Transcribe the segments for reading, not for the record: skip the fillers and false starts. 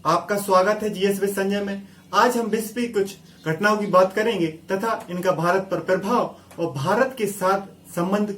आपका स्वागत है जीएसवी संजय में। आज हम विश्व की कुछ घटनाओं की बात करेंगे तथा इनका भारत पर प्रभाव और भारत के साथ संबंध,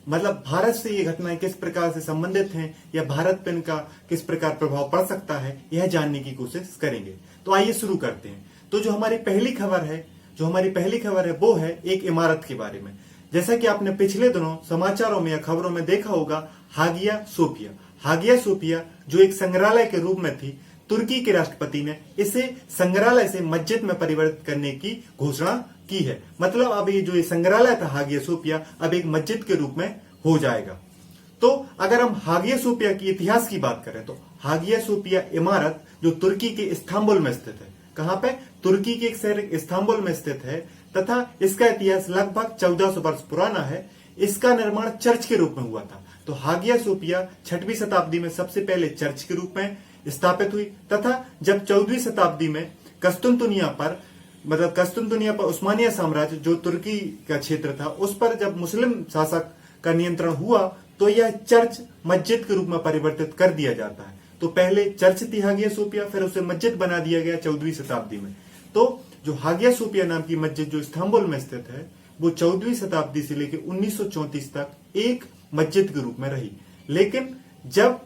मतलब भारत से ये घटनाएं किस प्रकार से संबंधित हैं या भारत पर इनका किस प्रकार प्रभाव पड़ सकता है, यह जानने की कोशिश करेंगे। तो आइए शुरू करते हैं। तो जो हमारी पहली खबर है वो है एक इमारत के बारे में। जैसा कि आपने पिछले दिनों समाचारों में या खबरों में देखा होगा, हागिया सोफिया जो एक संग्रहालय के रूप में थी, तुर्की के राष्ट्रपति ने इसे संग्रहालय से मस्जिद में परिवर्तित करने की घोषणा की है। मतलब अब ये जो संग्रहालय था हागिया सोफिया अब एक मस्जिद के रूप में हो जाएगा। तो अगर हम हागिया सोफिया की इतिहास की बात करें तो हागिया सोफिया इमारत जो तुर्की के इस्तांबुल में स्थित है, कहां पे? तुर्की के एक शहर इस्तांबुल में स्थित है तथा इसका इतिहास लगभग 1400 वर्ष पुराना है। इसका निर्माण चर्च के रूप में हुआ था। तो हागिया सोफिया 6वीं शताब्दी में सबसे पहले चर्च के रूप में स्थापित हुई तथा जब 14वीं शताब्दी में कस्तुनतुनिया पर उस्मानिया साम्राज्य जो तुर्की का क्षेत्र था उस पर जब मुस्लिम शासक का नियंत्रण हुआ तो यह चर्च मस्जिद के रूप में परिवर्तित कर दिया जाता है। तो पहले चर्च थी हागिया सोफिया, फिर उसे मस्जिद बना दिया गया 14वीं शताब्दी में। तो जो हागिया सोफिया नाम की मस्जिद जो इस्तांबुल में स्थित है वो 14वीं शताब्दी से लेकर 1934 तक एक मस्जिद के रूप में रही। लेकिन जब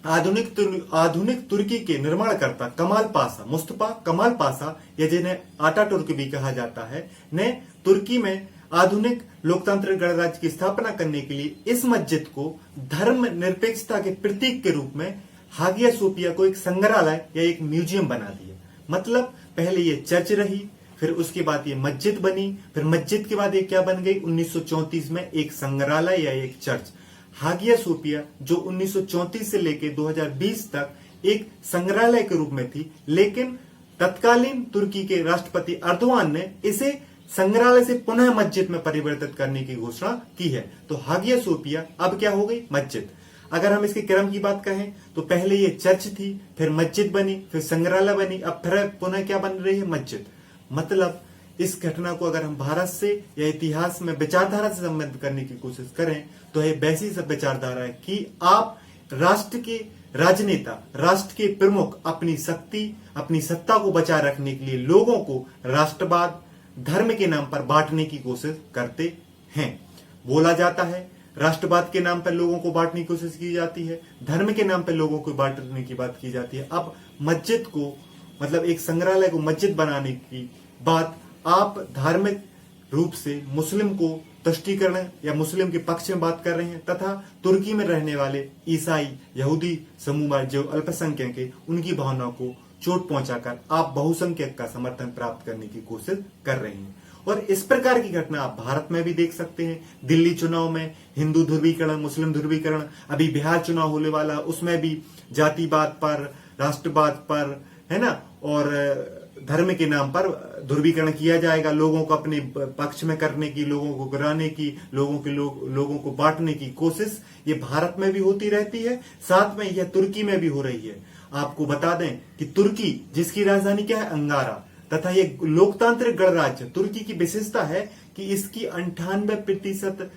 आधुनिक तुर्की के निर्माणकर्ता मुस्तफा कमाल पाशा या जिन्हें आटातुर्क भी कहा जाता है, ने तुर्की में आधुनिक लोकतांत्रिक गणराज्य की स्थापना करने के लिए इस मस्जिद को धर्म निरपेक्षता के प्रतीक के रूप में हागिया सोफिया को एक संग्रहालय या एक म्यूजियम बना दिया। मतलब पहले ये चर्च रही, फिर उसके बाद ये मस्जिद बनी, फिर मस्जिद के बाद ये क्या बन गई 1934 में एक संग्रहालय या एक चर्च। हागिया सोफिया जो 1934 से लेकर 2020 तक एक संग्रहालय के रूप में थी, लेकिन तत्कालीन तुर्की के राष्ट्रपति अर्दोआन ने इसे संग्रहालय से पुनः मस्जिद में परिवर्तित करने की घोषणा की है। तो हागिया सोफिया अब क्या हो गई? मस्जिद। अगर हम इसके क्रम की बात कहें तो पहले ये चर्च थी, फिर मस्जिद बनी, फिर संग्रहालय बनी, अब फिर पुनः क्या बन रही है? मस्जिद। मतलब इस घटना को अगर हम भारत से या इतिहास में विचारधारा से संबंधित करने की कोशिश करें तो यह वैसी सब विचारधारा है कि आप राष्ट्र के राजनेता, राष्ट्र के प्रमुख अपनी सत्ता को बचाए रखने के लिए लोगों को राष्ट्रवाद, धर्म के नाम पर बांटने की कोशिश करते हैं। बोला जाता है राष्ट्रवाद के नाम पर लोगों को बांटने की कोशिश की जाती है, धर्म के नाम पर लोगों को बांटने की बात की जाती है। अब मस्जिद को, मतलब एक संग्रहालय को मस्जिद बनाने की बात आप धार्मिक रूप से मुस्लिम को तुष्टीकरण या मुस्लिम के पक्ष में बात कर रहे हैं तथा तुर्की में रहने वाले ईसाई, यहूदी समूह जो अल्पसंख्यक है उनकी भावनाओं को चोट पहुंचाकर आप बहुसंख्यक का समर्थन प्राप्त करने की कोशिश कर रहे हैं। और इस प्रकार की घटना आप भारत में भी देख सकते हैं। दिल्ली चुनाव में हिंदू ध्रुवीकरण, मुस्लिम ध्रुवीकरण, अभी बिहार चुनाव होने वाला, उसमें भी जातिवाद पर, राष्ट्रवाद पर, है ना, और धर्म के नाम पर ध्रुवीकरण किया जाएगा, लोगों को अपने पक्ष में करने की, लोगों को गिराने की, लोगों को बांटने की कोशिश ये भारत में भी होती रहती है, साथ में यह तुर्की में भी हो रही है। आपको बता दें कि तुर्की जिसकी राजधानी क्या है? अंकारा, तथा ये लोकतांत्रिक गणराज्य तुर्की की विशेषता है कि इसकी 98%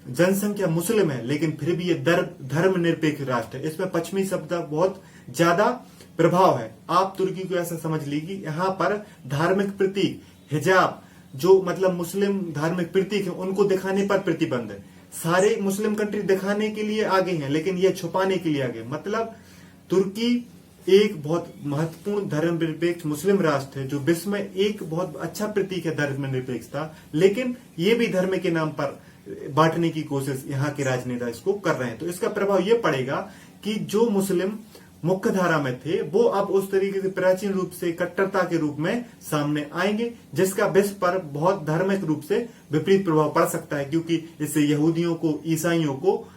जनसंख्या मुस्लिम है, लेकिन फिर भी ये धर्म निरपेक्ष राष्ट्र है। इसमें पश्चिमी शब्द का बहुत ज्यादा प्रभाव है। आप तुर्की को ऐसा समझ लीजिए, यहाँ पर धार्मिक प्रतीक हिजाब जो मतलब मुस्लिम धार्मिक प्रतीक है उनको दिखाने पर प्रतिबंध है। सारे मुस्लिम कंट्री दिखाने के लिए आगे हैं लेकिन ये छुपाने के लिए आगे। मतलब तुर्की एक बहुत महत्वपूर्ण धर्मनिरपेक्ष मुस्लिम राष्ट्र है जो विश्व में एक बहुत अच्छा प्रतीक है धर्मनिरपेक्षता, लेकिन ये भी धर्म के नाम पर बांटने की कोशिश यहाँ के राजनेता इसको कर रहे हैं। तो इसका प्रभाव ये पड़ेगा कि जो मुस्लिम मुख्य धारा में थे वो अब उस तरीके से प्राचीन रूप से कट्टरता के रूप में सामने आएंगे, जिसका विश्व पर बहुत धार्मिक रूप से विपरीत प्रभाव पड़ सकता है, क्योंकि इससे यहूदियों को, ईसाइयों को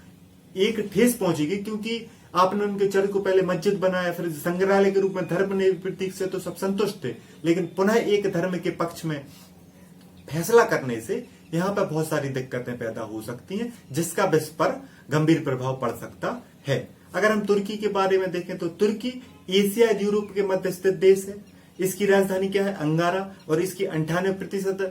एक ठेस पहुंचेगी। क्योंकि आपने उनके चर्च को पहले मस्जिद बनाया, फिर संग्रहालय के रूप में धर्म प्रतीक से तो सब संतुष्ट थे, लेकिन पुनः एक धर्म के पक्ष में फैसला करने से यहाँ पर बहुत सारी दिक्कतें पैदा हो सकती हैं, जिसका विश्व पर गंभीर प्रभाव पड़ सकता है। अगर हम तुर्की के बारे में देखें तो तुर्की एशिया यूरोप के मध्य स्थित देश है। इसकी राजधानी क्या है? अंकारा, और इसकी 98%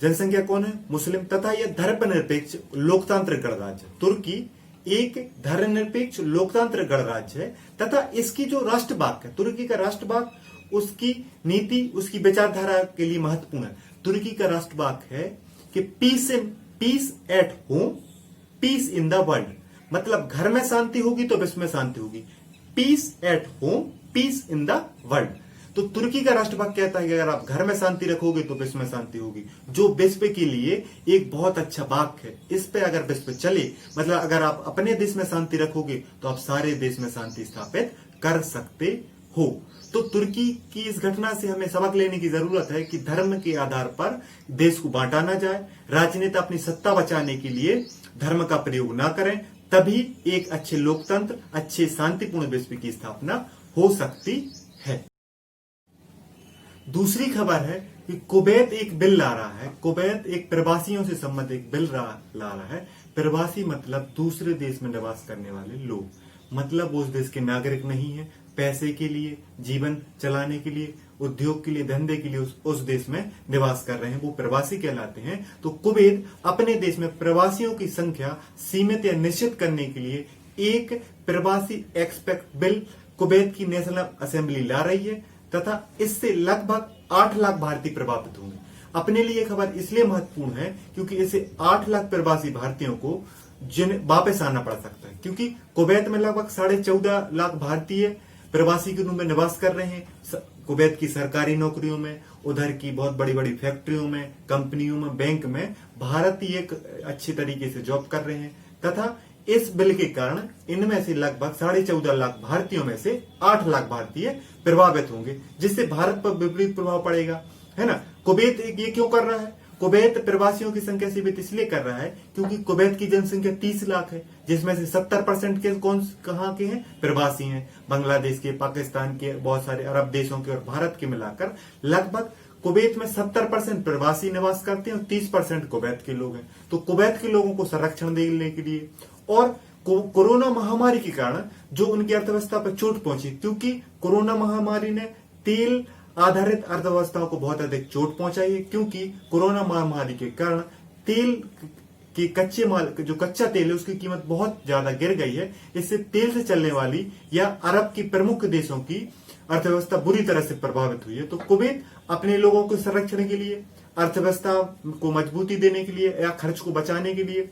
जनसंख्या कौन है? मुस्लिम, तथा यह धर्मनिरपेक्ष लोकतांत्रिक गणराज्य। तुर्की एक धर्मनिरपेक्ष लोकतांत्रिक गणराज्य है तथा इसकी जो राष्ट्रभाग है, तुर्की का राष्ट्रभाग, उसकी नीति, उसकी विचारधारा के लिए महत्वपूर्ण है। तुर्की का राष्ट्रभाग है कि peace at home, peace in the world, मतलब घर में शांति होगी तो विश्व में शांति होगी। Peace at home, peace in the world. तो तुर्की का राष्ट्रभाग कहता है कि अगर आप घर में शांति रखोगे तो विश्व में शांति होगी, जो विश्व के लिए एक बहुत अच्छा वाक्य है। इस पे अगर विश्व चले, मतलब अगर आप अपने देश में शांति रखोगे तो आप सारे देश में शांति स्थापित कर सकते हो। तो तुर्की की इस घटना से हमें सबक लेने की जरूरत है कि धर्म के आधार पर देश को बांटा ना जाए, राजनेता अपनी सत्ता बचाने के लिए धर्म का प्रयोग ना करें, तभी एक अच्छे लोकतंत्र, अच्छे शांतिपूर्ण विश्व की स्थापना हो सकती है। दूसरी खबर है कि कुवैत एक बिल ला रहा है। कुवैत एक प्रवासियों से संबंधित एक बिल ला रहा है। प्रवासी मतलब दूसरे देश में निवास करने वाले लोग, मतलब उस देश के नागरिक नहीं है, पैसे के लिए, जीवन चलाने के लिए, उद्योग के लिए, धंधे के लिए उस देश में निवास कर रहे हैं, वो प्रवासी कहलाते हैं। तो कुवैत अपने देश में प्रवासियों की संख्या सीमित या निश्चित करने के लिए एक प्रवासी एक्सपेक्ट बिल कुवैत की नेशनल असेंबली ला रही है तथा इससे लगभग 8 लाख भारतीय प्रभावित होंगे। अपने लिए खबर इसलिए महत्वपूर्ण है क्योंकि इससे 8 लाख प्रवासी भारतीयों को वापस आना पड़ सकता है, क्योंकि कुवैत में लगभग 14.5 लाख भारतीय प्रवासी के रूप में निवास कर रहे हैं। कुवैत की सरकारी नौकरियों में, उधर की बहुत बड़ी बड़ी फैक्ट्रियों में, कंपनियों में, बैंक में भारतीय एक अच्छी तरीके से जॉब कर रहे हैं तथा इस बिल के कारण इनमें से लगभग 14.5 लाख भारतीयों में से 8 लाख भारतीय प्रभावित होंगे, जिससे भारत पर विपरीत प्रभाव पड़ेगा, है ना। कुवैत ये क्यों कर रहा है? कुवैत प्रवासियों की संख्या सीमित इसलिए कर रहा है क्योंकि कुवैत की जनसंख्या 30 लाख है, जिसमें से 70% के कहाँ के हैं? प्रवासी हैं। बांग्लादेश के, पाकिस्तान के, बहुत सारे अरब देशों के और भारत के मिलाकर लगभग कुवैत में 70% प्रवासी निवास करते हैं और 30% कुवैत के लोग हैं। तो कुवैत के लोगों को संरक्षण देने के लिए और कोरोना महामारी के कारण जो उनकी अर्थव्यवस्था पर चोट पहुंची, क्योंकि कोरोना महामारी ने तेल आधारित अर्थव्यवस्थाओं को बहुत अधिक चोट पहुंचाई है, क्योंकि कोरोना महामारी के कारण तेल के कच्चे माल, जो कच्चा तेल है उसकी कीमत बहुत ज्यादा गिर गई है। इससे तेल से चलने वाली या अरब की प्रमुख देशों की अर्थव्यवस्था बुरी तरह से प्रभावित हुई है। तो कुवैत अपने लोगों के संरक्षण के लिए, अर्थव्यवस्था को मजबूती देने के लिए या खर्च को बचाने के लिए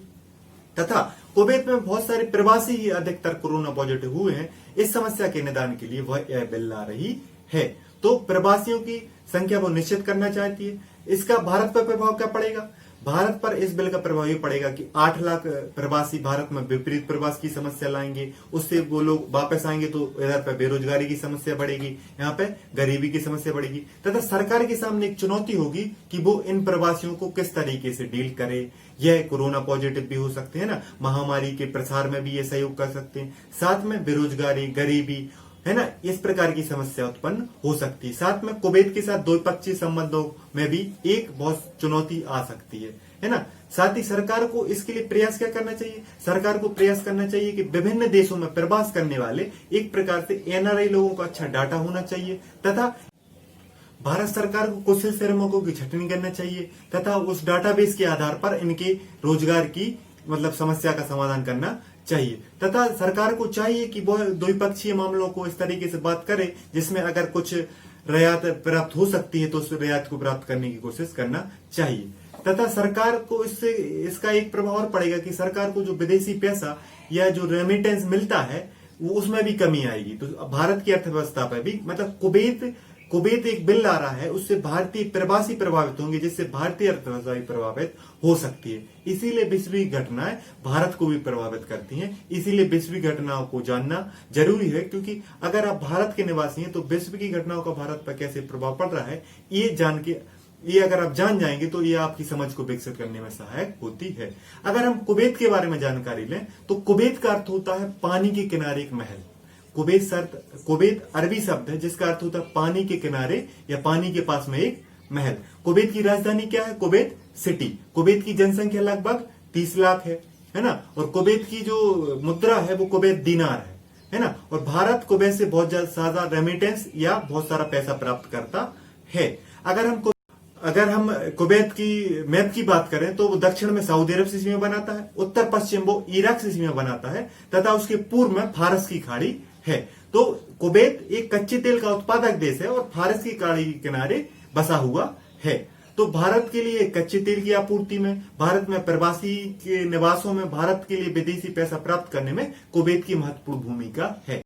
तथा कुवैत में बहुत सारे प्रवासी ही अधिकतर कोरोना पॉजिटिव हुए हैं, इस समस्या के निदान के लिए वह यह बिल ला रही है। तो प्रवासियों की संख्या वो निश्चित करना चाहती है। इसका भारत पर प्रभाव क्या पड़ेगा? भारत पर इस बिल का प्रभाव ये पड़ेगा कि 8 लाख प्रवासी भारत में विपरीत प्रवास की समस्या लाएंगे, उससे वो लोग वापस आएंगे तो इधर पे बेरोजगारी की समस्या बढ़ेगी, यहाँ पे गरीबी की समस्या बढ़ेगी तथा सरकार के सामने एक चुनौती होगी कि वो इन प्रवासियों को किस तरीके से डील करे। यह कोरोना पॉजिटिव भी हो सकते हैं ना, महामारी के प्रसार में भी ये सहयोग कर सकते हैं, साथ में बेरोजगारी, गरीबी, है ना, इस प्रकार की समस्या उत्पन्न हो सकती है। साथ में कुवैत के साथ द्विपक्षीय संबंधों में भी एक बहुत चुनौती आ सकती है ना। साथ ही सरकार को इसके लिए प्रयास क्या करना चाहिए? सरकार को प्रयास करना चाहिए कि विभिन्न देशों में प्रवास करने वाले एक प्रकार से एनआरआई लोगों का अच्छा डाटा होना चाहिए तथा भारत सरकार को कुशल श्रमिकों की छटनी करना चाहिए तथा उस डाटाबेस के आधार पर इनके रोजगार की मतलब समस्या का समाधान करना चाहिए तथा सरकार को चाहिए कि वह द्विपक्षीय मामलों को इस तरीके से बात करे जिसमें अगर कुछ रियायत प्राप्त हो सकती है तो उस रियायत को प्राप्त करने की कोशिश करना चाहिए तथा सरकार को इससे इसका एक प्रभाव और पड़ेगा कि सरकार को जो विदेशी पैसा या जो रेमिटेंस मिलता है वो उसमें भी कमी आएगी। तो भारत की अर्थव्यवस्था पर भी मतलब कुवैत एक बिल ला रहा है, उससे भारतीय प्रवासी प्रभावित होंगे, जिससे भारतीय अर्थव्यवस्था भी प्रभावित हो सकती है। इसीलिए वैश्विक घटनाएं भारत को भी प्रभावित करती हैं। इसीलिए वैश्विक घटनाओं को जानना जरूरी है, क्योंकि अगर आप भारत के निवासी हैं तो विश्व की घटनाओं का भारत पर कैसे प्रभाव पड़ रहा है ये अगर आप जान जाएंगे तो ये आपकी समझ को विकसित करने में सहायक होती है। अगर हम कुवैत के बारे में जानकारी लें तो कुवैत का अर्थ होता है पानी के किनारे एक महल। कुवैत अरबी शब्द है जिसका अर्थ होता है पानी के किनारे या पानी के पास में एक महल। कुवैत की राजधानी क्या है? Kuwait city. कुवैत की जनसंख्या लगभग 30 लाख है ना। और कुवैत की जो मुद्रा है वो कुवैत दीनार है ना। और भारत कुवैत से बहुत ज्यादा रेमिटेंस या बहुत सारा पैसा प्राप्त करता है। अगर हम कुवैत की मैप की बात करें तो वो दक्षिण में सऊदी अरब से सीमा बनाता है, उत्तर पश्चिम वो इराक से सीमा बनाता है तथा उसके पूर्व में फारस की खाड़ी है। तो कुवैत एक कच्चे तेल का उत्पादक देश है और फारस की खाड़ी के किनारे बसा हुआ है। तो भारत के लिए कच्चे तेल की आपूर्ति में, भारत में प्रवासी के निवासों में भारत के लिए विदेशी पैसा प्राप्त करने में कुवैत की महत्वपूर्ण भूमिका है।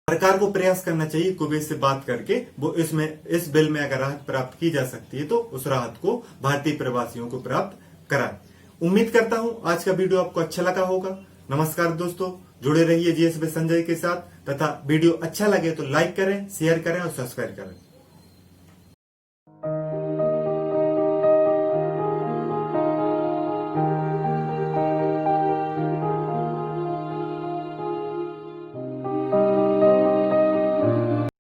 सरकार को प्रयास करना चाहिए कुवैत से बात करके वो इस बिल में अगर राहत प्राप्त की जा सकती है तो उस राहत को भारतीय प्रवासियों को प्राप्त कराए। उम्मीद करता हूं आज का वीडियो आपको अच्छा लगा होगा। नमस्कार दोस्तों, जुड़े रहिए जीएस विद संजय के साथ तथा वीडियो अच्छा लगे तो लाइक करें, शेयर करें और सब्सक्राइब करें।